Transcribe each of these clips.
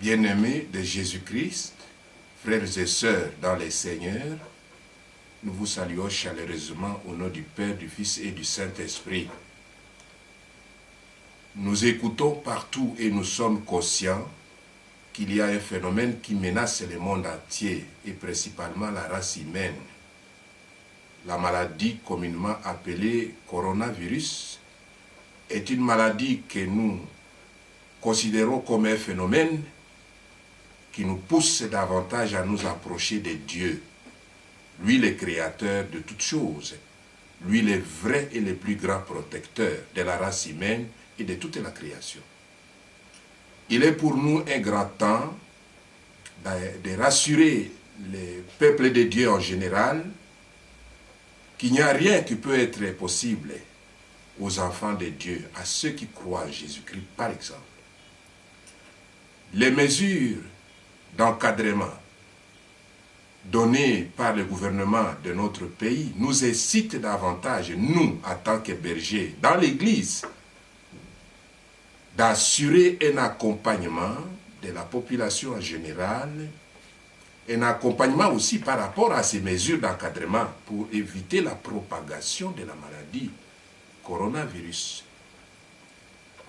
Bien-aimés de Jésus-Christ, frères et sœurs dans les Seigneurs, nous vous saluons chaleureusement au nom du Père, du Fils et du Saint-Esprit. Nous écoutons partout et nous sommes conscients qu'il y a un phénomène qui menace le monde entier et principalement la race humaine. La maladie communément appelée coronavirus est une maladie que nous considérons comme un phénomène qui nous pousse davantage à nous approcher de Dieu. Lui, le créateur de toutes choses. Lui, le vrai et le plus grand protecteur de la race humaine et de toute la création. Il est pour nous un grand temps de rassurer le peuple de Dieu en général qu'il n'y a rien qui peut être possible aux enfants de Dieu, à ceux qui croient en Jésus-Christ, par exemple. Les mesures d'encadrement données par le gouvernement de notre pays nous incitent davantage, nous, en tant que bergers, dans l'Église, d'assurer un accompagnement de la population en général, un accompagnement aussi par rapport à ces mesures d'encadrement pour éviter la propagation de la maladie coronavirus.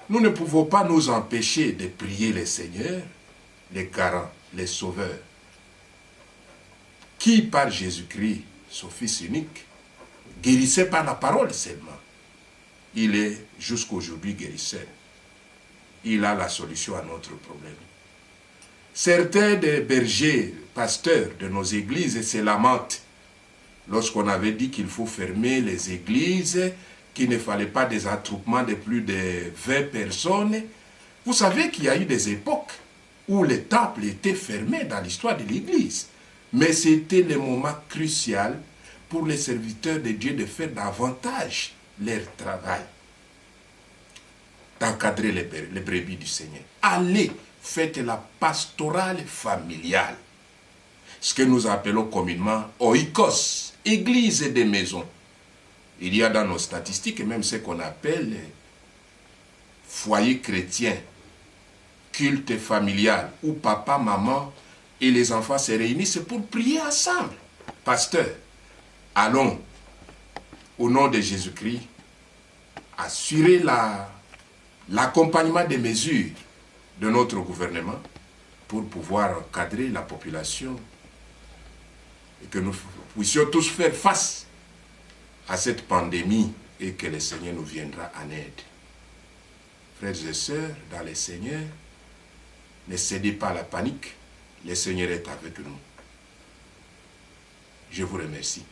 Nous ne pouvons pas nous empêcher de prier le Seigneur, les garants, les sauveurs, qui par Jésus-Christ, son Fils unique, guérissait par la parole seulement. Il est jusqu'aujourd'hui guérisseur. Il a la solution à notre problème. Certains des bergers, pasteurs de nos églises se lamentent lorsqu'on avait dit qu'il faut fermer les églises, qu'il ne fallait pas des attroupements de plus de 20 personnes. Vous savez qu'il y a eu des époques où les temples étaient fermés dans l'histoire de l'Église. Mais c'était le moment crucial pour les serviteurs de Dieu de faire davantage leur travail, d'encadrer les brebis du Seigneur. Allez, faites la pastorale familiale, ce que nous appelons communément oikos, église des maisons. Il y a dans nos statistiques même ce qu'on appelle foyer chrétien, culte familial, où papa, maman et les enfants se réunissent pour prier ensemble. Pasteur, allons, au nom de Jésus-Christ, assurer l'accompagnement des mesures de notre gouvernement pour pouvoir encadrer la population et que nous puissions tous faire face à cette pandémie et que le Seigneur nous viendra en aide. Frères et sœurs, dans le Seigneur, ne cédez pas à la panique, le Seigneur est avec nous. Je vous remercie.